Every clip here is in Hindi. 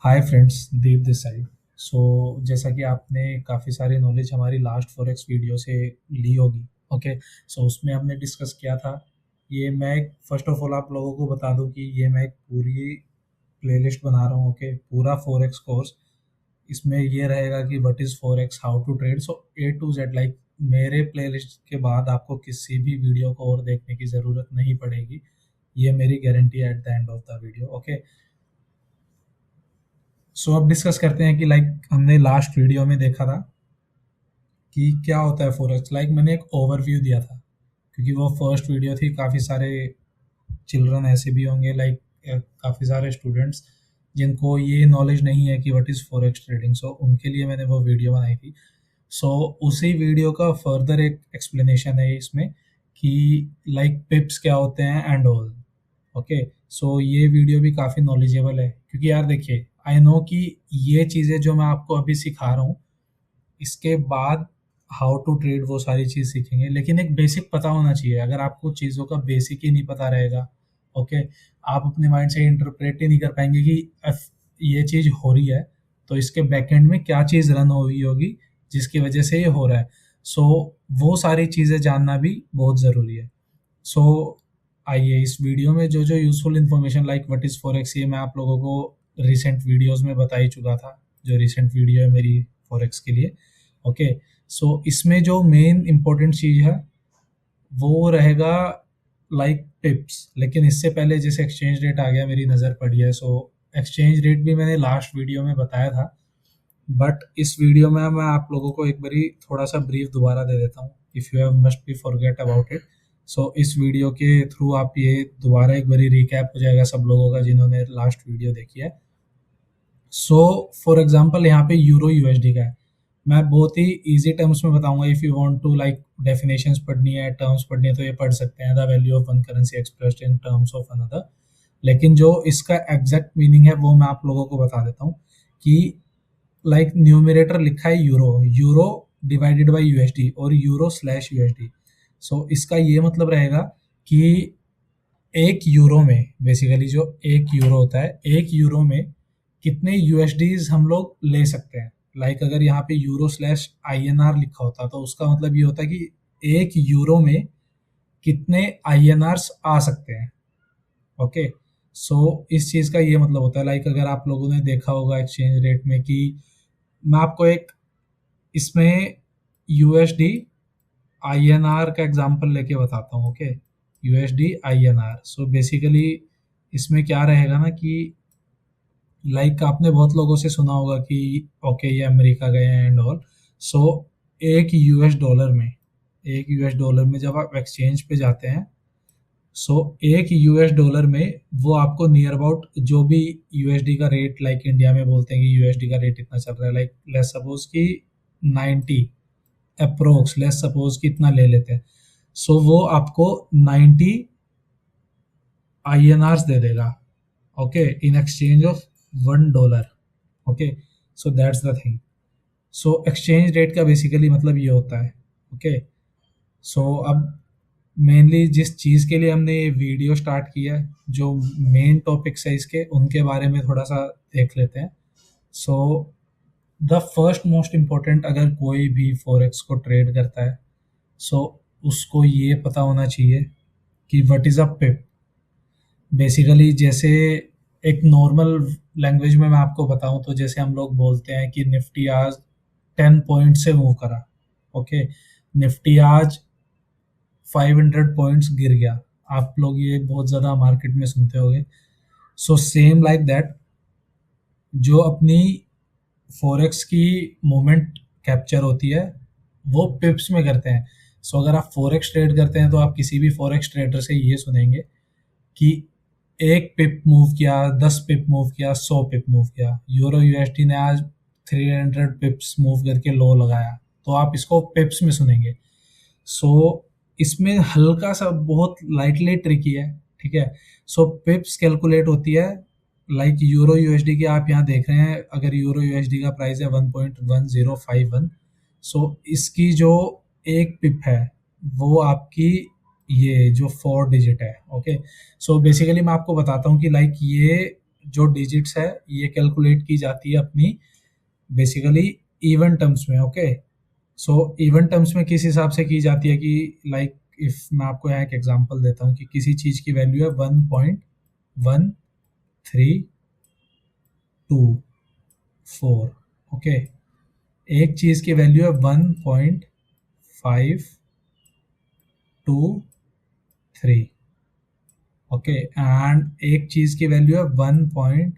Hi friends, Deep this side. So जैसा कि आपने काफ़ी सारी नॉलेज हमारी लास्ट फॉरेक्स वीडियो से ली होगी। ओके। सो उसमें हमने डिस्कस किया था। ये मैं फर्स्ट ऑफ ऑल आप लोगों को बता दूं कि ये मैं एक पूरी प्लेलिस्ट बना रहा हूँ। ओके, पूरा फॉरेक्स कोर्स। इसमें ये रहेगा कि what is forex, how to trade, so A to Z. Like मेरे प्लेलिस्ट के बाद आपको किसी भी वीडियो को और देखने की ज़रूरत नहीं पड़ेगी। ये मेरी गारंटी है at the end of the video. Okay. So अब डिस्कस करते हैं कि लाइक हमने लास्ट वीडियो में देखा था कि क्या होता है फॉरेक्स। लाइक मैंने एक ओवरव्यू दिया था क्योंकि वो फर्स्ट वीडियो थी। काफ़ी सारे चिल्ड्रन ऐसे भी होंगे, लाइक काफ़ी सारे स्टूडेंट्स जिनको ये नॉलेज नहीं है कि व्हाट इज़ फॉरेक्स ट्रेडिंग। सो उनके लिए मैंने वो वीडियो बनाई थी। सो उसी वीडियो का फर्दर एक एक्सप्लेनेशन है इसमें कि लाइक पिप्स क्या होते हैं एंड ऑल। ओके। सो ये वीडियो भी काफ़ी नॉलेजेबल है क्योंकि यार देखिए, आई नो कि ये चीज़ें जो मैं आपको अभी सिखा रहा हूँ, इसके बाद हाउ टू ट्रेड वो सारी चीज़ सीखेंगे, लेकिन एक बेसिक पता होना चाहिए। अगर आपको चीज़ों का बेसिक ही नहीं पता रहेगा, ओके, आप अपने माइंड से इंटरप्रेट ही नहीं कर पाएंगे कि ये चीज़ हो रही है तो इसके बैकएंड में क्या चीज़ रन हो रही होगी जिसकी वजह से ये हो रहा है। सो वो सारी चीज़ें जानना भी बहुत ज़रूरी है। सो आइए इस वीडियो में जो जो useful information like what is forex, ये मैं आप लोगों को रिसेंट वीडियोस में बता ही चुका था। जो रिसेंट वीडियो है मेरी फॉरेक्स के लिए। ओके। सो इसमें जो मेन इंपॉर्टेंट चीज़ है वो रहेगा लाइक पिप्स। लेकिन इससे पहले जैसे एक्सचेंज रेट आ गया, मेरी नज़र पड़ी है। सो एक्सचेंज रेट भी मैंने लास्ट वीडियो में बताया था, बट इस वीडियो में मैं आप लोगों को एक बारी थोड़ा सा ब्रीफ दोबारा दे देता हूँ, if you have must be forget about it. So इस वीडियो के थ्रू आप ये दोबारा एक बारी रिकैप हो जाएगा सब लोगों का जिन्होंने लास्ट वीडियो देखी है। सो फॉर एग्जांपल यहाँ पे यूरो यूएसडी का है। मैं बहुत ही इजी टर्म्स में बताऊंगा। If you want to like definitions पढ़नी है, टर्म्स पढ़नी है, तो ये पढ़ सकते हैं, the value of one currency expressed in terms of another. लेकिन जो इसका एग्जैक्ट मीनिंग है वो मैं आप लोगों को बता देता हूँ कि लाइक न्यूमरेटर लिखा है euro, euro divided by USD और यूरो स्लैश यूएसडी। सो इसका ये मतलब रहेगा कि एक यूरो में बेसिकली जो एक यूरो होता है, एक यूरो में कितने यूएसडीज हम लोग ले सकते हैं। लाइक अगर यहाँ पे यूरो स्लैश आईएनआर लिखा होता तो उसका मतलब ये होता कि एक यूरो में कितने आईएनआर्स आ सकते हैं। ओके। सो इस चीज़ का ये मतलब होता है। लाइक अगर आप लोगों ने देखा होगा एक्सचेंज रेट में कि मैं आपको एक इसमें यूएसडी आईएनआर का एग्जांपल लेके बताता हूँ। Okay, USD INR. So basically इसमें क्या रहेगा ना कि लाइक आपने बहुत लोगों से सुना होगा कि ओके ये अमेरिका गए हैं एंड ऑल। सो एक यूएस डॉलर में जब आप एक्सचेंज पे जाते हैं, सो एक यूएस डॉलर में वो आपको नियर अबाउट जो भी यूएसडी का रेट, लाइक इंडिया में बोलते हैं कि यूएसडी का रेट इतना चल रहा है, लाइक लेट्स सपोज कि 90 अप्रोक्स, लेट्स सपोज कि इतना ले लेते हैं। सो वो आपको 90 आईएनआर्स दे देगा। Okay, in exchange of $1। Okay. So that's the thing. So exchange rate का बेसिकली मतलब ये होता है। ओके। सो अब मेनली जिस चीज़ के लिए हमने ये वीडियो स्टार्ट किया है, जो मेन टॉपिक्स है इसके, उनके बारे में थोड़ा सा देख लेते हैं। So the first most important, अगर कोई भी फॉरेक्स को ट्रेड करता है, सो उसको ये पता होना चाहिए कि what is a pip. Basically जैसे एक नॉर्मल लैंग्वेज में मैं आपको बताऊं तो जैसे हम लोग बोलते हैं कि निफ्टी आज 10 पॉइंट से मूव करा। ओके, निफ्टी आज 500 पॉइंट्स गिर गया। आप लोग ये बहुत ज़्यादा मार्केट में सुनते होंगे। सो सेम लाइक दैट, जो अपनी फॉरेक्स की मोमेंट कैप्चर होती है वो पिप्स में करते हैं। सो अगर आप फॉरेक्स ट्रेड करते हैं तो आप किसी भी फॉरेक्स ट्रेडर से ये सुनेंगे कि एक पिप मूव किया, 10 पिप मूव किया, 100 पिप मूव किया। यूरो यूएसडी ने आज 300 पिप्स मूव करके लो लगाया, तो आप इसको पिप्स में सुनेंगे। सो इसमें हल्का सा बहुत लाइटली ट्रिकी है, ठीक है। सो पिप्स कैलकुलेट होती है लाइक यूरो यूएसडी की। आप यहाँ देख रहे हैं, अगर यूरो यूएसडी का प्राइस है 1.1051, सो इसकी जो एक पिप है वो आपकी ये जो 4 डिजिट है। ओके। सो बेसिकली मैं आपको बताता हूँ कि लाइक ये जो डिजिट्स है ये कैलकुलेट की जाती है अपनी बेसिकली इवन टर्म्स में। ओके, सो इवन टर्म्स में किस हिसाब से की जाती है कि लाइक इफ मैं आपको यहाँ एक एग्जांपल देता हूँ कि किसी चीज की वैल्यू है 1.1324। ओके, एक चीज की वैल्यू है 1.523। ओके, एंड एक चीज की वैल्यू है 1 पॉइंट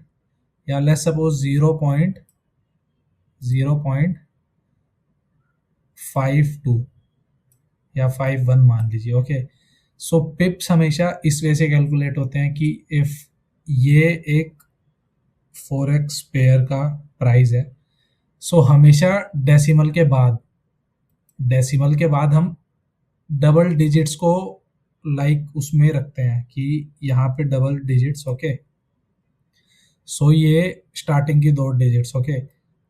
या लेट्स सपोज 0.52 या 51 मान लीजिए। ओके, सो पिप्स हमेशा इस वे से कैलकुलेट होते हैं कि इफ ये एक फॉरेक्स पेयर का प्राइस है, सो हमेशा डेसिमल के बाद हम डबल डिजिट्स को लाइक उसमें रखते हैं कि यहाँ पे डबल डिजिट्स। ओके, सो ये स्टार्टिंग की 2 डिजिट्स। ओके,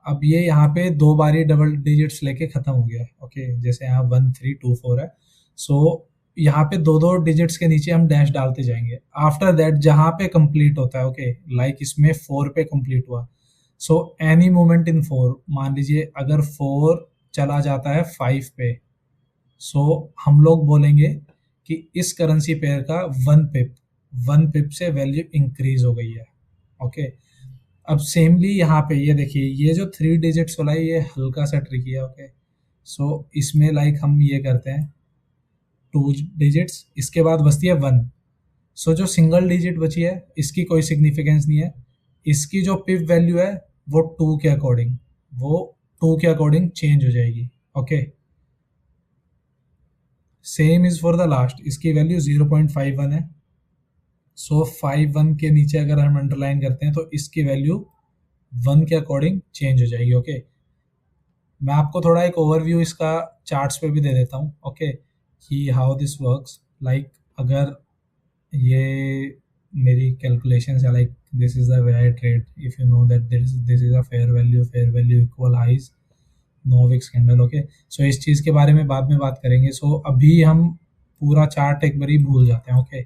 अब ये यहाँ पे 2 बारी डबल डिजिट्स लेके खत्म हो गया है। ओके, जैसे यहाँ 1324 है, सो यहाँ पे 2 डिजिट्स के नीचे हम डैश डालते जाएंगे। आफ्टर दैट जहाँ पे कंप्लीट होता है, ओके लाइक इसमें 4 पे कंप्लीट हुआ, सो एनी मोमेंट इन 4, मान लीजिए अगर 4 चला जाता है 5 पे, सो हम लोग बोलेंगे कि इस करेंसी पेयर का 1 पिप से वैल्यू इंक्रीज हो गई है। ओके, अब सेमली यहाँ पे ये देखिए, ये जो 3 डिजिट्स वाला है ये हल्का सा ट्रिकी है। ओके, सो इसमें लाइक हम ये करते हैं 2 डिजिट्स, इसके बाद बचती है 1। सो जो सिंगल डिजिट बची है इसकी कोई सिग्निफिकेंस नहीं है, इसकी जो पिप वैल्यू है वो 2 के अकॉर्डिंग चेंज हो जाएगी। Okay, same is for the last, इसकी वैल्यू 0.51 है, सो 51 के नीचे अगर हम अंडरलाइन करते हैं तो इसकी वैल्यू 1 के अकॉर्डिंग चेंज हो जाएगी। ओके, मैं आपको थोड़ा एक ओवरव्यू इसका चार्ट्स पे भी दे देता हूँ। ओके, कि हाउ दिस वर्क्स, लाइक अगर ये मेरी कैलकुलेशंस है, like this is the way I trade, if you know that this is a fair value equal highs, no wicks candle. Okay, so इस चीज़ के बारे में बाद में बात करेंगे। सो अभी हम पूरा चार्ट एक बारी भूल जाते हैं। ओके,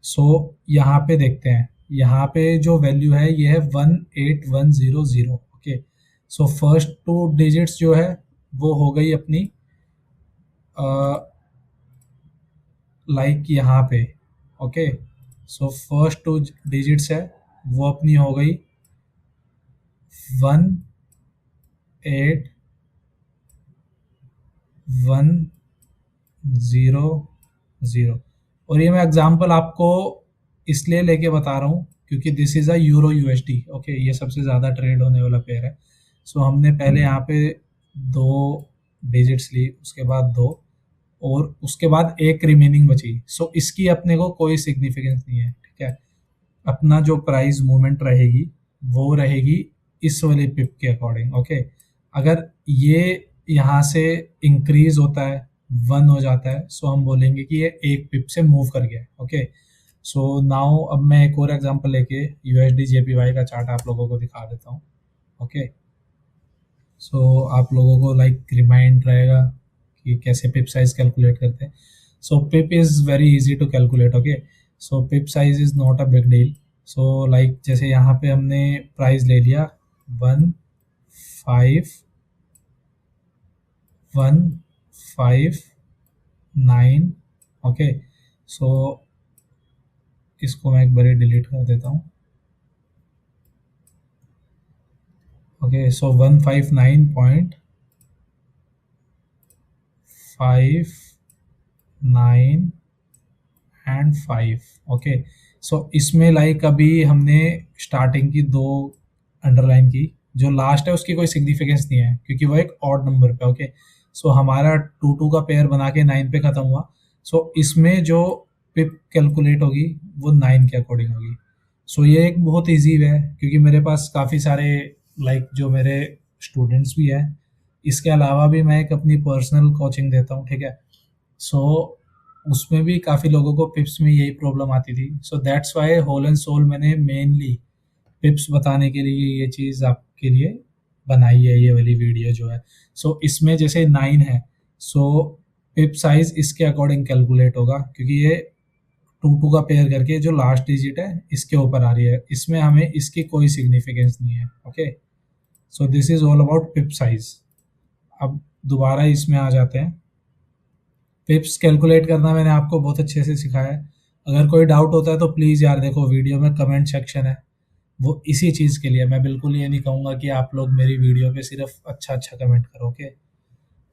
सो यहाँ पे देखते हैं, यहाँ पे जो वैल्यू है ये है 18100। ओके, सो फर्स्ट 2 डिजिट्स जो है वो हो गई अपनी लाइक यहाँ पे। ओके, सो फर्स्ट 2 डिजिट्स है वो अपनी हो गई 18100। और ये मैं एग्जांपल आपको इसलिए लेके बता रहा हूँ क्योंकि this is a euro USD. Okay, ये सबसे ज़्यादा ट्रेड होने वाला पेयर है। सो हमने पहले यहाँ पे 2 डिजिट्स ली, उसके बाद 2, और उसके बाद एक रिमेनिंग बची। सो इसकी अपने को कोई सिग्निफिकेंस नहीं है। ठीक है, अपना जो प्राइस मूवमेंट रहेगी वो रहेगी इस वाले पिप के अकॉर्डिंग। ओके, अगर ये यहाँ से इंक्रीज होता है 1 हो जाता है, सो हम बोलेंगे कि ये 1 पिप से मूव कर गया है। ओके, सो नाउ अब मैं एक और एग्जांपल लेके यूएसडी जेपीवाई का चार्ट आप लोगों को दिखा देता हूँ। ओके, सो आप लोगों को लाइक रिमाइंड रहेगा कि कैसे पिप साइज कैलकुलेट करते हैं। So pip is very easy to calculate. Okay, so pip size is not a big deal. So like जैसे यहाँ पे हमने प्राइस ले लिया 15159। ओके, सो इसको मैं एक बार डिलीट कर देता हूँ। Okay, so 159.59 and 5। ओके, सो इसमें लाइक अभी हमने स्टार्टिंग की 2 अंडरलाइन की, जो लास्ट है उसकी कोई सिग्निफिकेंस नहीं है क्योंकि वो एक ऑड नंबर पे। ओके, सो हमारा 2 का पेयर बना के 9 पे खत्म हुआ। सो इसमें जो पिप कैलकुलेट होगी वो 9 के अकॉर्डिंग होगी। सो ये एक बहुत ईजी वे है क्योंकि मेरे पास काफ़ी सारे लाइक जो मेरे स्टूडेंट्स भी हैं, इसके अलावा भी मैं एक अपनी पर्सनल कोचिंग देता हूँ। ठीक है, सो उसमें भी काफ़ी लोगों को पिप्स में यही प्रॉब्लम आती थी। So that's why whole and sole मैंने मेनली पिप्स बताने के लिए ये चीज़ आपके लिए बनाई है, ये वाली वीडियो जो है। सो इसमें जैसे 9 है, सो पिप साइज इसके अकॉर्डिंग कैलकुलेट होगा क्योंकि ये टू का पेयर करके जो लास्ट डिजिट है इसके ऊपर आ रही है, इसमें हमें इसकी कोई सिग्निफिकेंस नहीं है। Okay, so this is all about pip size. अब दोबारा इसमें आ जाते हैं। पिप्स कैलकुलेट करना मैंने आपको बहुत अच्छे से सिखाया है। अगर कोई डाउट होता है तो प्लीज़ यार देखो, वीडियो में कमेंट सेक्शन है, वो इसी चीज़ के लिए। मैं बिल्कुल ये नहीं कहूँगा कि आप लोग मेरी वीडियो पे सिर्फ अच्छा अच्छा कमेंट करो। ओके,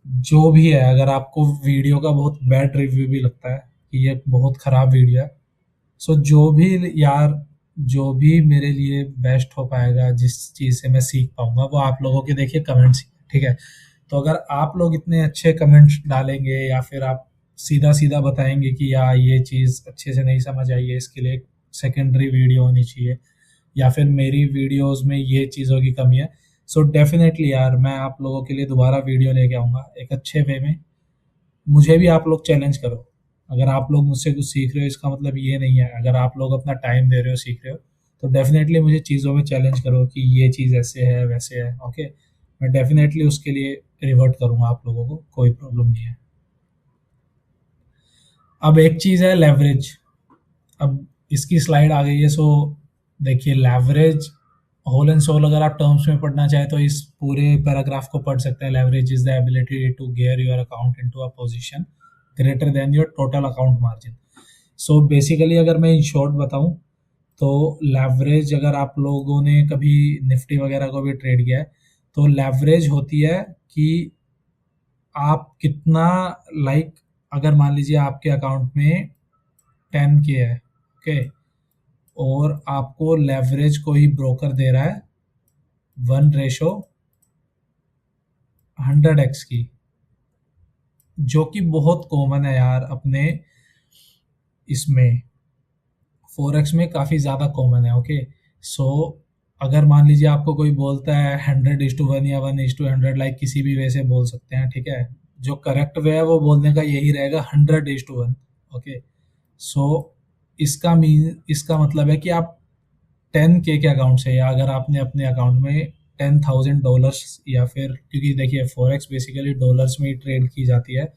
जो भी है, अगर आपको वीडियो का बहुत बैड रिव्यू भी लगता है कि ये बहुत ख़राब वीडियो है, सो जो भी यार, जो भी मेरे लिए बेस्ट हो पाएगा, जिस चीज़ से मैं सीख पाऊंगा, वो आप लोगों के देखिए कमेंट्स, ठीक है। तो अगर आप लोग इतने अच्छे कमेंट्स डालेंगे या फिर आप सीधा सीधा बताएंगे कि यार ये चीज़ अच्छे से नहीं समझ आई है, इसके लिए सेकेंडरी वीडियो होनी चाहिए, या फिर मेरी वीडियोस में ये चीज़ों की कमी है, सो डेफिनेटली यार मैं आप लोगों के लिए दोबारा वीडियो लेके आऊँगा एक अच्छे वे में। मुझे भी आप लोग चैलेंज करो। अगर आप लोग मुझसे कुछ सीख रहे हो, इसका मतलब ये नहीं है, अगर आप लोग अपना टाइम दे रहे हो, सीख रहे हो, तो डेफिनेटली मुझे चीज़ों में चैलेंज करो कि ये चीज़ ऐसे है वैसे है। ओके, मैं डेफिनेटली उसके लिए रिवर्ट करूँगा आप लोगों को, कोई प्रॉब्लम नहीं है। अब एक चीज़ है लेवरेज। अब इसकी स्लाइड आ गई है। सो देखिए, लेवरेज होल एंड सोल अगर आप टर्म्स में पढ़ना चाहें तो इस पूरे पैराग्राफ को पढ़ सकते हैं। Leverage is the ability to gear your account into a position greater than your total account margin. So basically अगर मैं इन शॉर्ट बताऊं तो लेवरेज, अगर आप लोगों ने कभी निफ्टी वगैरह को भी ट्रेड किया है, तो लेवरेज होती है कि आप कितना, लाइक अगर मान लीजिए आपके अकाउंट में 10K है, ओके, और आपको लेवरेज कोई ब्रोकर दे रहा है 1:100x की, जो कि बहुत कॉमन है यार अपने इसमें फोरेक्स में, काफ़ी ज़्यादा कॉमन है। ओके, सो अगर मान लीजिए आपको कोई बोलता है 100:1 या 1:100, लाइक किसी भी वे से बोल सकते हैं, ठीक है। जो करेक्ट वे है वो बोलने का यही रहेगा 100:1। ओके, सो इसका मतलब है कि आप 10K के अकाउंट से, या अगर आपने अपने अकाउंट में $10,000, या फिर, क्योंकि देखिए फॉरेक्स बेसिकली डॉलर्स में ही ट्रेड की जाती है।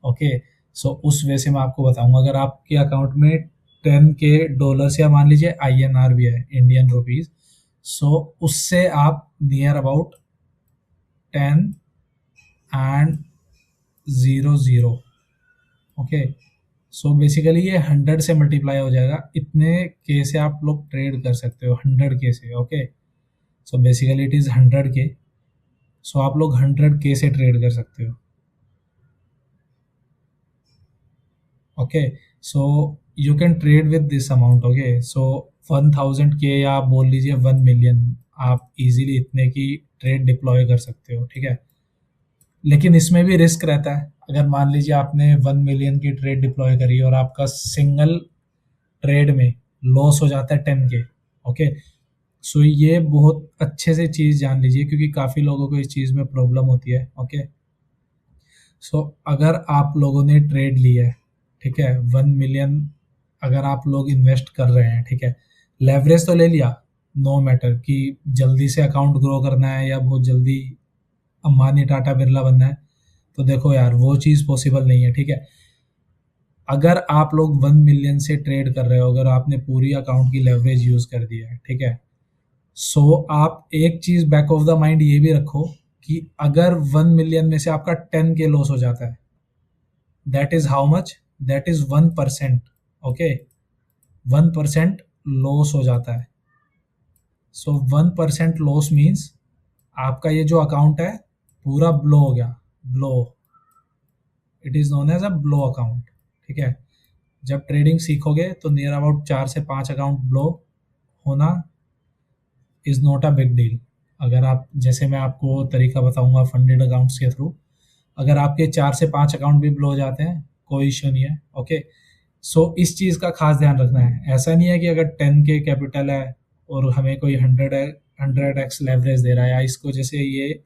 ओके, सो उस वे से मैं आपको बताऊंगा, अगर आपके अकाउंट में $10K, या मान लीजिए INR भी है, इंडियन रुपीज, सो उससे आप near about 10 and 00, okay, so basically ये 100 से मल्टीप्लाई हो जाएगा। इतने के से आप लोग ट्रेड कर सकते हो, 100K से। Okay, so basically it is 100K, सो आप लोग 100K से ट्रेड कर सकते हो। Okay, so you can trade with this amount. Okay, so 1000K, या आप बोल लीजिए 1 मिलियन, आप इजीली इतने की ट्रेड डिप्लॉय कर सकते हो, ठीक है। लेकिन इसमें भी रिस्क रहता है। अगर मान लीजिए आपने 1 मिलियन की ट्रेड डिप्लॉय करी और आपका सिंगल ट्रेड में लॉस हो जाता है 10K, ओके, सो ये बहुत अच्छे से चीज़ जान लीजिए, क्योंकि काफ़ी लोगों को इस चीज़ में प्रॉब्लम होती है। ओके, सो अगर आप लोगों ने ट्रेड ली है, ठीक है, 1 मिलियन अगर आप लोग इन्वेस्ट कर रहे हैं, ठीक है, लेवरेज तो ले लिया, नो मैटर कि जल्दी से अकाउंट ग्रो करना है या बहुत जल्दी अंबानी टाटा बिरला बनना है, तो देखो यार वो चीज़ पॉसिबल नहीं है, ठीक है। अगर आप लोग 1 मिलियन से ट्रेड कर रहे हो, अगर आपने पूरी अकाउंट की लेवरेज यूज़ कर दी है, ठीक है, सो आप एक चीज़ बैक ऑफ द माइंड ये भी रखो कि अगर 1 मिलियन में से आपका 10K लॉस हो जाता है, that is how much, that is 1%। Okay, 1% loss हो जाता है। सो 1% लॉस मीन्स आपका ये जो अकाउंट है पूरा ब्लो हो गया, blow, it is known as a blow account, ठीक है। जब ट्रेडिंग सीखोगे तो नियर अबाउट 4 से 5 अकाउंट ब्लो होना is not a big deal. अगर आप, जैसे मैं आपको तरीका बताऊंगा फंडेड अकाउंट्स के थ्रू, अगर आपके 4 से 5 अकाउंट भी ब्लो हो जाते हैं, कोई इश्यू नहीं है। ओके, सो इस चीज़ का खास ध्यान रखना है। ऐसा नहीं है कि अगर 10K कैपिटल है और हमें कोई 100x लेवरेज दे रहा है, या इसको जैसे ये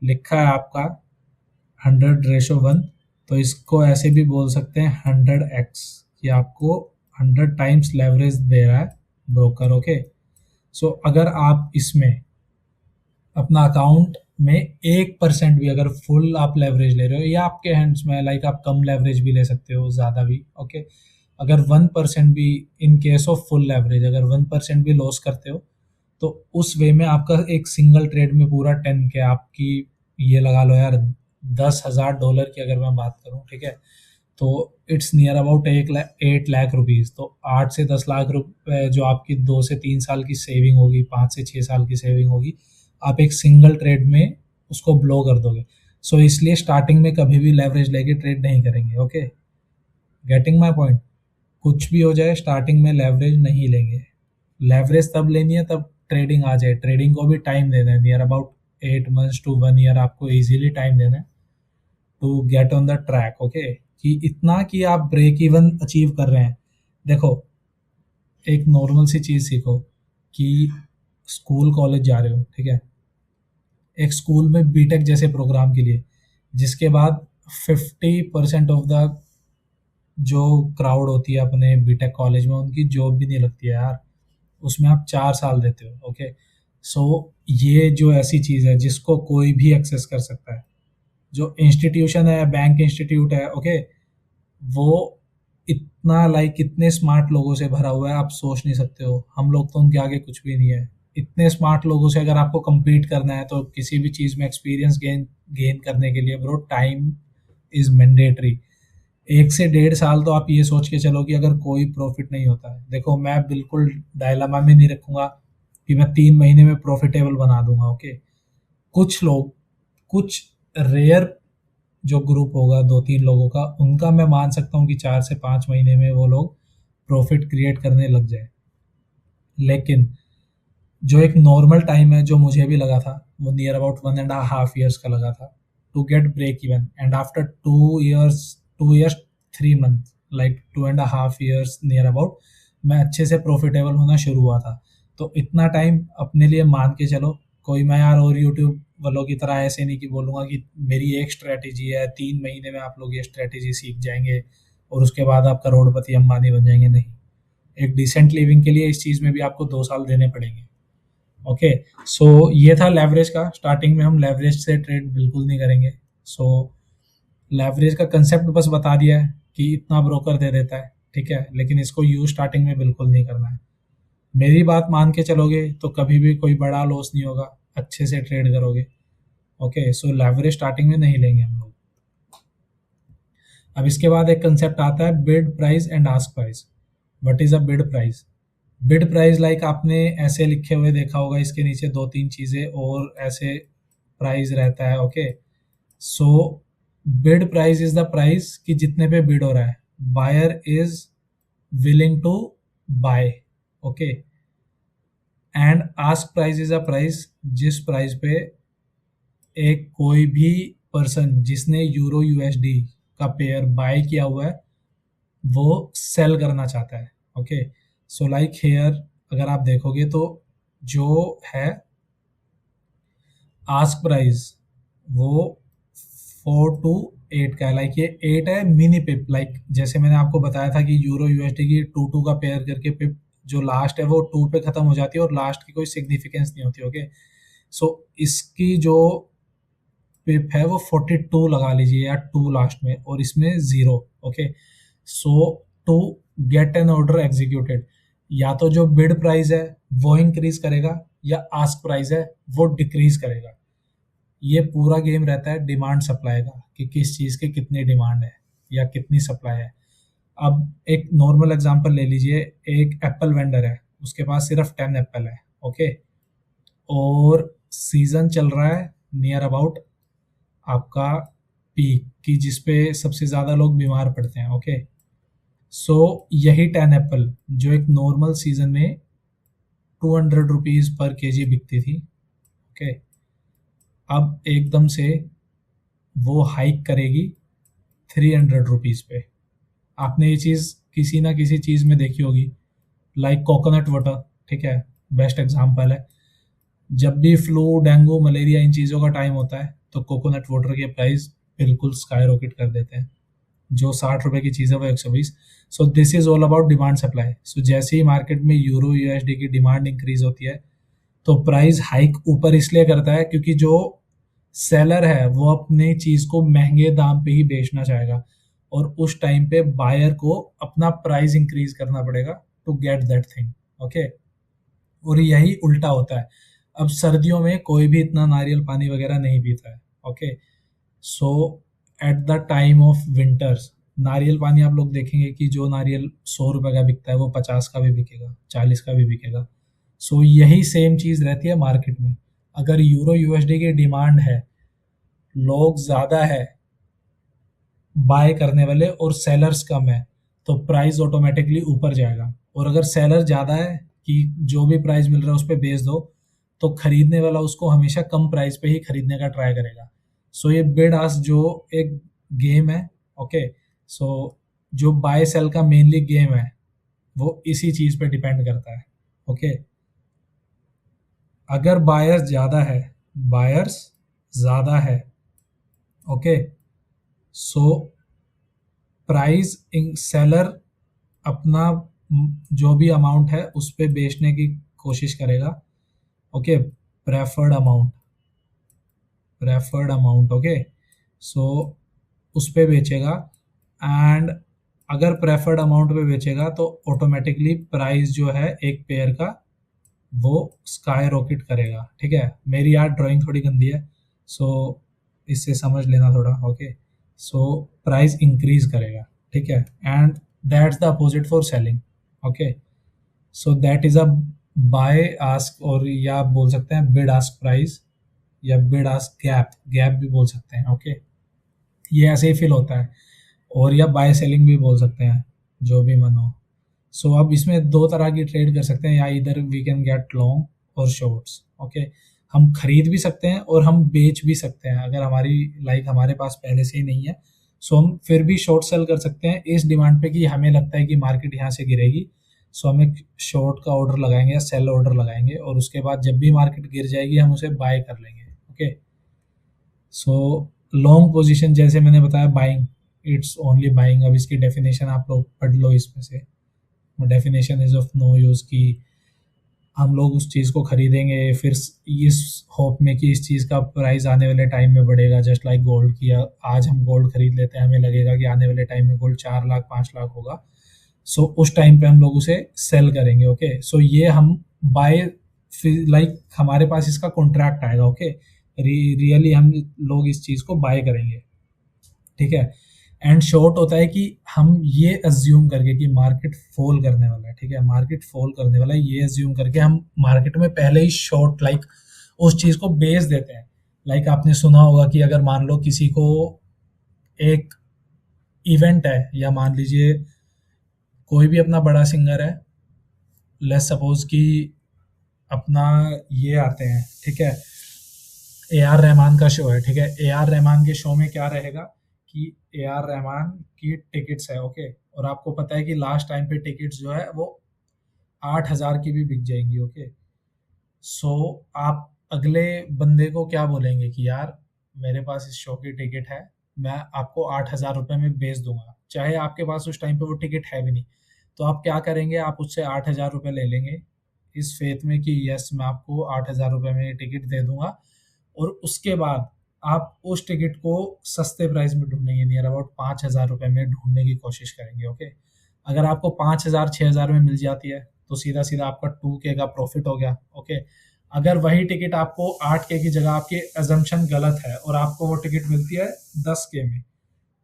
लिखा है आपका 100:1, तो इसको ऐसे भी बोल सकते हैं 100x, कि आपको 100 टाइम्स लेवरेज दे रहा है ब्रोकर। ओके, सो अगर आप इसमें अपना अकाउंट में 1% भी अगर फुल आप लेवरेज ले रहे हो, या आपके हैंड्स में, लाइक आप कम लेवरेज भी ले सकते हो, ज़्यादा भी। ओके, अगर 1% भी, in case of full leverage, अगर 1% भी लॉस करते हो तो उस वे में आपका एक सिंगल ट्रेड में पूरा 10 के आपकी, ये लगा लो यार, $10,000 की अगर मैं बात करूं, ठीक है, तो it's near about 8 lakh rupees. तो 8 से 10 लाख रुपए जो आपकी 2 से 3 साल की सेविंग होगी, 5 से 6 साल की सेविंग होगी, आप एक सिंगल ट्रेड में उसको ब्लो कर दोगे। सो इसलिए स्टार्टिंग में कभी भी लेवरेज लेके ट्रेड नहीं करेंगे। Okay, getting my point? कुछ भी हो जाए, स्टार्टिंग में लेवरेज नहीं लेंगे। लेवरेज तब लेनी है तब ट्रेडिंग आ जाए। ट्रेडिंग को भी टाइम देना है, near about 8 months to 1 year आपको इजीली टाइम देना है to get on the track. Okay, कि इतना कि आप ब्रेक इवन अचीव कर रहे हैं। देखो, एक नॉर्मल सी चीज़ सीखो कि स्कूल कॉलेज जा रहे हो, ठीक है, एक स्कूल में बीटेक जैसे प्रोग्राम के लिए, जिसके बाद 50% ऑफ द जो क्राउड होती है अपने बीटेक कॉलेज में, उनकी जॉब भी नहीं लगती है यार, उसमें आप 4 साल देते हो। ओके, सो ये जो ऐसी चीज़ है जिसको कोई भी एक्सेस कर सकता है, जो इंस्टीट्यूशन है, बैंक इंस्टीट्यूट है, ओके, वो इतना लाइक इतने स्मार्ट लोगों से भरा हुआ है, आप सोच नहीं सकते हो। हम लोग तो उनके आगे कुछ भी नहीं है। इतने स्मार्ट लोगों से अगर आपको compete करना है तो किसी भी चीज़ में एक्सपीरियंस गेन गेन करने के लिए ब्रो, टाइम इज मैंडेटरी। 1 से 1.5 साल तो आप ये सोच के चलो कि अगर कोई प्रॉफिट नहीं होता है। देखो, मैं बिल्कुल डायलामा में नहीं रखूंगा कि मैं 3 महीने में प्रॉफिटेबल बना दूंगा। ओके, कुछ लोग, कुछ रेयर जो ग्रुप होगा 2-3 लोगों का, उनका मैं मान सकता हूँ कि 4 से 5 महीने में वो लोग प्रॉफिट क्रिएट करने लग जाए। लेकिन जो एक नॉर्मल टाइम है, जो मुझे भी लगा था, वो नियर अबाउट 1.5 years का लगा था to get break even. And after 2 years 3 month, like 2.5 years near about, मैं अच्छे से प्रॉफिटेबल होना शुरू हुआ था। तो इतना टाइम अपने लिए मान के चलो। कोई मैं यार और यूट्यूब वालों की तरह ऐसे नहीं कि बोलूँगा कि मेरी एक स्ट्रैटेजी है, 3 महीने में आप लोग ये स्ट्रैटेजी सीख जाएंगे और उसके बाद आप करोड़पति अंबानी बन जाएंगे। नहीं, एक डिसेंट लिविंग के लिए इस चीज़ में भी आपको 2 साल देने पड़ेंगे। ओके, सो ये था लेवरेज का। स्टार्टिंग में हम लेवरेज से ट्रेड बिल्कुल नहीं करेंगे। सो लेवरेज का कंसेप्ट बस बता दिया है कि इतना ब्रोकर दे देता है, ठीक है, लेकिन इसको यूज स्टार्टिंग में बिल्कुल नहीं करना है। मेरी बात मान के चलोगे तो कभी भी कोई बड़ा लॉस नहीं होगा, अच्छे से ट्रेड करोगे। ओके, सो लेवरेज स्टार्टिंग में नहीं लेंगे हम लोग। अब इसके बाद एक कंसेप्ट आता है bid price and ask price. What is a bid price? Bid price like आपने ऐसे लिखे हुए देखा होगा, इसके नीचे 2-3 चीजें और ऐसे प्राइस रहता है। Okay, so bid price is the price कि जितने पे बिड हो रहा है, buyer is willing to buy. Okay, and ask price is a price जिस प्राइस पे एक कोई भी पर्सन जिसने यूरो यूएसडी का पेयर बाय किया हुआ है, वो सेल करना चाहता है। ओके, सो लाइक हेयर अगर आप देखोगे तो जो है आस्क प्राइस वो 4 to 8 का है। लाइक ये 8 है मिनी पिप। लाइक जैसे मैंने आपको बताया था कि यूरो यूएसडी की 2-2 का पेयर करके पिप जो लास्ट है वो 2 पे खत्म हो जाती है और लास्ट की कोई सिग्निफिकेंस नहीं होती। ओके, सो इसकी जो पिप है वो 42 लगा लीजिए या 2 लास्ट में, और इसमें 0। Okay, so to get an order executed, या तो जो बिड प्राइस है वो इंक्रीज करेगा या आस्क प्राइस है वो डिक्रीज करेगा। ये पूरा गेम रहता है डिमांड सप्लाई का, कि किस चीज़ की कितनी डिमांड है या कितनी सप्लाई है। अब एक नॉर्मल एग्जांपल ले लीजिए, एक एप्पल वेंडर है, उसके पास सिर्फ 10 एप्पल है। ओके, और सीजन चल रहा है नियर अबाउट आपका पीक की, जिसपे सबसे ज़्यादा लोग बीमार पड़ते हैं। ओके, सो यही 10 एप्पल जो एक नॉर्मल सीजन में 200 रुपीज़ पर केजी बिकती थी, ओके, अब एकदम से वो हाइक करेगी 300 रुपीज़ पे। आपने ये चीज़ किसी ना किसी चीज़ में देखी होगी, लाइक कोकोनट वाटर, ठीक है, बेस्ट एग्जाम्पल है। जब भी फ्लू, डेंगू, मलेरिया, इन चीज़ों का टाइम होता है तो कोकोनट वाटर के प्राइस बिल्कुल स्काई रॉकेट कर देते हैं। जो 60 रुपए की चीज़ है वो 120। So this is all about demand supply. So जैसे ही मार्केट में यूरो यूएसडी की डिमांड इंक्रीज होती है तो प्राइस हाइक ऊपर इसलिए करता है क्योंकि जो सेलर है वो अपनी चीज़ को महंगे दाम पे ही बेचना चाहेगा। और उस टाइम पे बायर को अपना प्राइस इंक्रीज करना पड़ेगा to get that thing. Okay, और यही उल्टा होता है। अब सर्दियों में कोई भी इतना नारियल पानी वगैरह नहीं पीता है। Okay, so at the time of winters नारियल पानी आप लोग देखेंगे कि जो नारियल 100 रुपए का बिकता है वो 50 का भी बिकेगा, 40 का भी बिकेगा। सो यही सेम चीज रहती है मार्केट में। अगर यूरो यूएसडी की डिमांड है, लोग ज्यादा है बाय करने वाले और सेलर्स कम है, तो प्राइस ऑटोमेटिकली ऊपर जाएगा। और अगर सेलर ज्यादा है कि जो भी प्राइस मिल रहा है उस पर बेच दो, तो खरीदने वाला उसको हमेशा कम प्राइस पे ही खरीदने का ट्राई करेगा। सो ये बिड आस्क जो एक गेम है, ओके, सो जो बाय सेल का मेनली गेम है वो इसी चीज पे डिपेंड करता है। ओके, अगर बायर्स ज्यादा है, ओके, सो प्राइस सेलर अपना जो भी अमाउंट है उस पे बेचने की कोशिश करेगा। ओके, प्रेफर्ड अमाउंट, ओके, सो उस पे बेचेगा। एंड अगर प्रेफर्ड अमाउंट पे बेचेगा तो ऑटोमेटिकली प्राइस जो है एक पेयर का वो स्काई रॉकेट करेगा। ठीक है, मेरी यार ड्राइंग थोड़ी गंदी है, सो इससे समझ लेना थोड़ा। ओके, सो प्राइस इंक्रीज करेगा। ठीक है, and that's the opposite for selling. Okay, so that is a buy ask, और या आप बोल सकते हैं बिड आस्क प्राइस या बिड आस्क गैप भी बोल सकते हैं। ओके, ये ऐसे ही फिल होता है, और या बाय सेलिंग भी बोल सकते हैं, जो भी मन हो। सो अब इसमें दो तरह की ट्रेड कर सकते हैं, या इधर वी कैन गेट लॉन्ग और शॉर्ट्स। ओके, हम खरीद भी सकते हैं और हम बेच भी सकते हैं। अगर हमारे पास पहले से ही नहीं है, सो हम फिर भी शॉर्ट सेल कर सकते हैं इस डिमांड पे कि हमें लगता है कि मार्केट यहाँ से गिरेगी। सो हम एक शॉर्ट का ऑर्डर लगाएंगे या सेल ऑर्डर लगाएंगे, और उसके बाद जब भी मार्केट गिर जाएगी हम उसे बाय कर लेंगे। ओके, सो लॉन्ग पोजीशन जैसे मैंने बताया बाइंग, इट्स ओनली बाइंग। अब इसकी डेफिनेशन आप लोग पढ़ लो इसमें से। Definition is of no use, की हम लोग उस चीज़ को खरीदेंगे फिर इस होप में कि इस चीज़ का प्राइस आने वाले टाइम में बढ़ेगा। जस्ट लाइक गोल्ड की, आज हम गोल्ड खरीद लेते हैं, हमें लगेगा कि आने वाले टाइम में गोल्ड 4 लाख 5 लाख होगा, सो उस टाइम पे हम लोग उसे सेल करेंगे। ओके, सो ये हम बाय लाइक हमारे पास इसका कॉन्ट्रैक्ट आएगा। ओके, रियली हम लोग इस चीज़ को बाय करेंगे। ठीक है, एंड शॉर्ट होता है कि हम ये अज्यूम करके कि मार्केट फॉल करने वाला है। ठीक है, मार्केट फॉल करने वाला है ये अज्यूम करके हम मार्केट में पहले ही शॉर्ट लाइक उस चीज को बेच देते हैं। लाइक आपने सुना होगा कि अगर मान लो किसी को एक इवेंट है, या मान लीजिए कोई भी अपना बड़ा सिंगर है, लेट्स सपोज कि अपना ये आते हैं, ठीक है, ए आर रहमान का शो है। ठीक है, ए आर रहमान के शो में क्या रहेगा कि ए आर रहमान की टिकट्स है। ओके, और आपको पता है कि लास्ट टाइम पे टिकट्स जो है वो 8,000 की भी बिक जाएंगी। ओके, सो आप अगले बंदे को क्या बोलेंगे कि यार मेरे पास इस शो की टिकट है, मैं आपको 8,000 रुपये में बेच दूंगा, चाहे आपके पास उस टाइम पे वो टिकट है भी नहीं। तो आप क्या करेंगे, आप उससे 8,000 रुपये ले लेंगे इस फेथ में कि यस मैं आपको 8,000 रुपये में टिकट दे दूंगा, और उसके बाद आप उस टिकट को सस्ते प्राइस में ढूंढेंगे, नियर अबाउट 5,000 रुपये में ढूंढने की कोशिश करेंगे। ओके, अगर आपको 5,000 6,000 में मिल जाती है तो सीधा सीधा आपका 2K का प्रॉफिट हो गया। ओके, अगर वही टिकट आपको 8K की जगह, आपकी एजम्पशन गलत है और आपको वो टिकट मिलती है 10K में,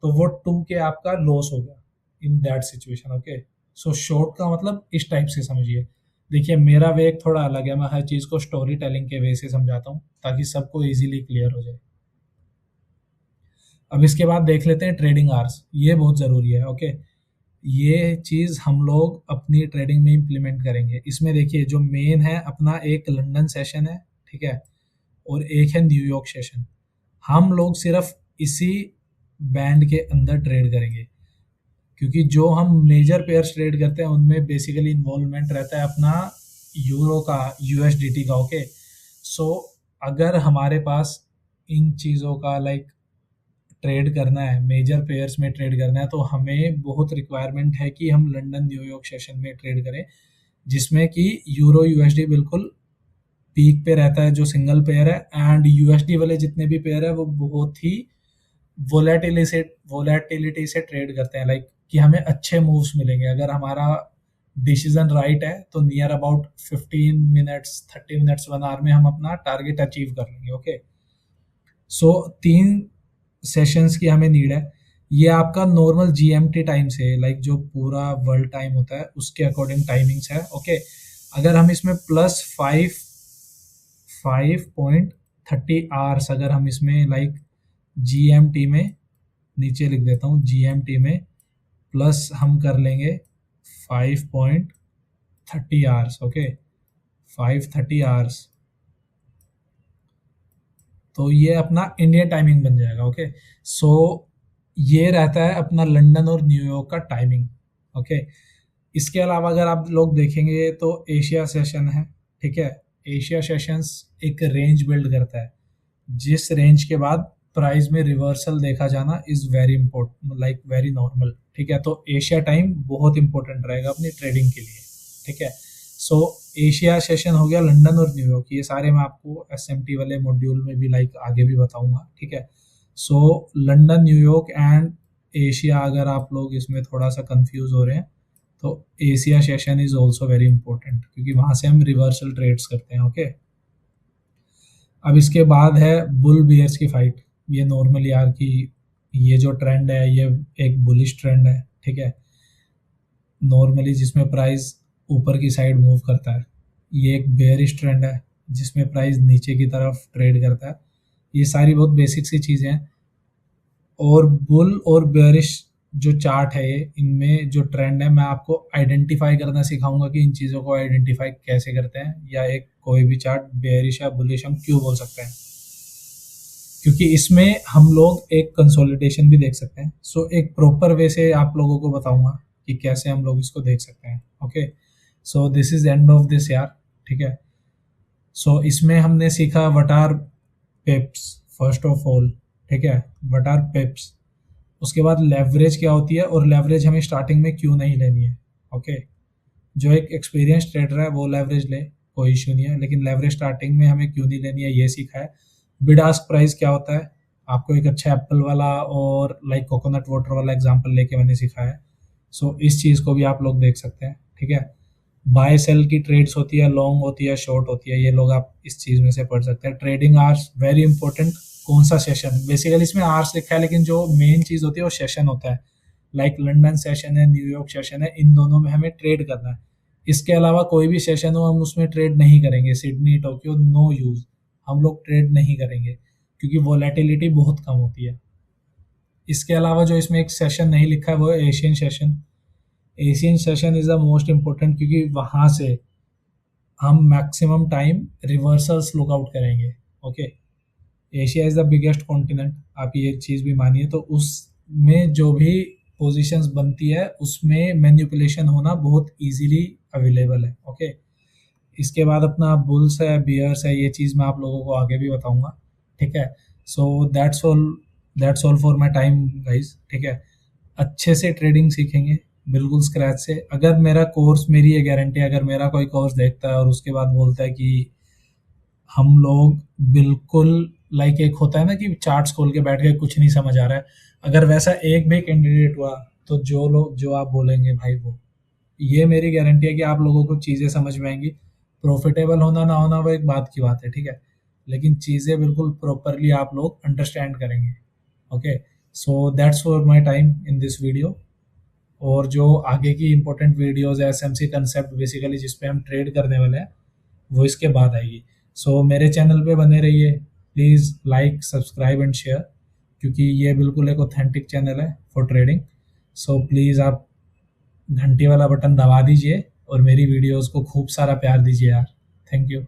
तो वो 2K आपका लॉस हो गया in that situation. Okay, so short का मतलब इस टाइप से समझिए। देखिए मेरा वे एक थोड़ा अलग है, मैं हर चीज़ को स्टोरी टेलिंग के वे से समझाता हूँ ताकि सबको इजीली क्लियर हो जाए। अब इसके बाद देख लेते हैं ट्रेडिंग आवर्स, ये बहुत ज़रूरी है। ओके, ये चीज़ हम लोग अपनी ट्रेडिंग में इम्प्लीमेंट करेंगे। इसमें देखिए जो मेन है अपना एक लंदन सेशन है, ठीक है, और एक है न्यूयॉर्क सेशन। हम लोग सिर्फ इसी बैंड के अंदर ट्रेड करेंगे, क्योंकि जो हम मेजर पेयर्स ट्रेड करते हैं उनमें बेसिकली इन्वॉल्वमेंट रहता है अपना यूरो का, यूएसडीटी का। ओके, सो अगर हमारे पास इन चीज़ों का लाइक ट्रेड करना है, मेजर पेयर्स में ट्रेड करना है, तो हमें बहुत रिक्वायरमेंट है कि हम लंदन न्यूयॉर्क सेशन में ट्रेड करें, जिसमें कि यूरो यूएसडी बिल्कुल पीक पे रहता है जो सिंगल पेयर है, एंड यूएसडी वाले जितने भी पेयर है वो बहुत ही वोलेटिलिटी से ट्रेड करते हैं, लाइक कि हमें अच्छे मूव्स मिलेंगे। अगर हमारा डिसीजन राइट है तो near about 15 minutes 30 minutes 1 hour में हम अपना टारगेट अचीव कर लेंगे। ओके, सो 3 सेशंस की हमें नीड है। ये आपका नॉर्मल जीएमटी टाइम से, लाइक जो पूरा वर्ल्ड टाइम होता है उसके अकॉर्डिंग टाइमिंग्स है। ओके, अगर हम इसमें +5.30 आवर्स अगर हम इसमें लाइक जीएमटी में, नीचे लिख देता हूँ, जीएमटी में प्लस हम कर लेंगे 5.30 आवर्स। ओके, 5:30 आवर्स, तो ये अपना इंडियन टाइमिंग बन जाएगा। ओके, सो ये रहता है अपना लंदन और न्यूयॉर्क का टाइमिंग। ओके, इसके अलावा अगर आप लोग देखेंगे तो एशिया सेशन है। ठीक है, एशिया सेशंस एक रेंज बिल्ड करता है, जिस रेंज के बाद प्राइस में रिवर्सल देखा जाना is very important, like very normal. ठीक है, तो एशिया टाइम बहुत इंपॉर्टेंट रहेगा अपनी ट्रेडिंग के लिए। ठीक है, सो एशिया सेशन हो गया, लंदन और न्यूयॉर्क, ये सारे मैं आपको एसएमटी वाले मॉड्यूल में भी लाइक आगे भी बताऊंगा। ठीक है, सो लंदन, न्यूयॉर्क एंड एशिया, अगर आप लोग इसमें थोड़ा सा कंफ्यूज हो रहे हैं तो Asia session is also very important, क्योंकि वहां से हम रिवर्सल ट्रेड्स करते हैं। ओके, अब इसके बाद है बुल बियर्स की फाइट। ये नॉर्मल यार कि ये जो ट्रेंड है ये एक बुलिश ट्रेंड है। ठीक है, नॉर्मली जिसमें प्राइस ऊपर की साइड मूव करता है। ये एक बेयरिश ट्रेंड है जिसमें प्राइस नीचे की तरफ ट्रेड करता है। ये सारी बहुत बेसिक सी चीज़ें हैं। और बुल और बेयरिश जो चार्ट है, ये इनमें जो ट्रेंड है, मैं आपको आइडेंटिफाई करना सिखाऊंगा कि इन चीज़ों को आइडेंटिफाई कैसे करते हैं, या एक कोई भी चार्ट बेयरिश या बुलिश हम क्यों बोल सकते हैं, क्योंकि इसमें हम लोग एक कंसोलिडेशन भी देख सकते हैं। सो एक प्रॉपर वे से आप लोगों को बताऊंगा कि कैसे हम लोग इसको देख सकते हैं। Okay, so this is end of this यार। ठीक है, सो इसमें हमने सीखा what are pips first of all. ठीक है, व्हाट आर पिप्स, उसके बाद लेवरेज क्या होती है और लेवरेज हमें स्टार्टिंग में क्यों नहीं लेनी है। ओके, जो एक एक्सपीरियंस ट्रेडर है वो लेवरेज ले, कोई इशू नहीं है, लेकिन लेवरेज स्टार्टिंग में हमें क्यों नहीं लेनी है ये सीखा है। बिड आस्क प्राइस क्या होता है, आपको एक अच्छा एप्पल वाला और लाइक कोकोनट वाटर वाला एग्जांपल लेके मैंने सिखाया है। सो इस चीज़ को भी आप लोग देख सकते हैं। ठीक है, बाय सेल की ट्रेड्स होती है, लॉन्ग होती है, शॉर्ट होती है, ये लोग आप इस चीज़ में से पढ़ सकते हैं। ट्रेडिंग आवर्स वेरी इंपॉर्टेंट, कौन सा सेशन, बेसिकली इसमें आवर्स लिखा है लेकिन जो मेन चीज़ होती है वो सेशन होता है। लाइक लंदन सेशन है, न्यूयॉर्क सेशन है, इन दोनों में हमें ट्रेड करना है। इसके अलावा कोई भी सेशन हो हम उसमें ट्रेड नहीं करेंगे। सिडनी, टोक्यो, नो यूज, हम लोग ट्रेड नहीं करेंगे क्योंकि वोलेटिलिटी बहुत कम होती है। इसके अलावा जो इसमें एक सेशन नहीं लिखा है वो है Asian session. Asian session is the most important, क्योंकि वहां से हम मैक्सिमम टाइम रिवर्सल्स लुकआउट करेंगे। Okay, Asia is the biggest continent, आप ये चीज़ भी मानिए, तो उसमें जो भी पोजीशंस बनती है उसमें मैनिपुलेशन होना बहुत इजीली अवेलेबल है। ओके, इसके बाद अपना बुल्स है, बियर्स है, ये चीज़ मैं आप लोगों को आगे भी बताऊंगा। ठीक है, so that's all for my time guys. ठीक है, अच्छे से ट्रेडिंग सीखेंगे बिल्कुल स्क्रैच से। अगर मेरा कोर्स, मेरी ये गारंटी है, अगर मेरा कोई कोर्स देखता है और उसके बाद बोलता है कि हम लोग बिल्कुल लाइक एक होता है ना कि चार्ट्स खोल के बैठ गए, कुछ नहीं समझ आ रहा है, अगर वैसा एक भी कैंडिडेट हुआ तो जो आप बोलेंगे भाई वो, ये मेरी गारंटी है कि आप लोगों को चीज़ें समझ में आएंगी। प्रॉफिटेबल होना ना होना वो एक बात की बात है। ठीक है, लेकिन चीज़ें बिल्कुल प्रॉपरली आप लोग अंडरस्टैंड करेंगे। Okay, so that's for my time in this video. और जो आगे की इंपॉर्टेंट वीडियोज़ है एसएमसी कंसेप्ट बेसिकली जिस पे हम ट्रेड करने वाले हैं, वो इसके बाद आएगी। सो मेरे चैनल पे बने रहिए, please like, subscribe and share, क्योंकि ये बिल्कुल एक ऑथेंटिक चैनल है फॉर ट्रेडिंग। सो प्लीज़ आप घंटी वाला बटन दबा दीजिए और मेरी वीडियोज़ को खूब सारा प्यार दीजिए यार। Thank you.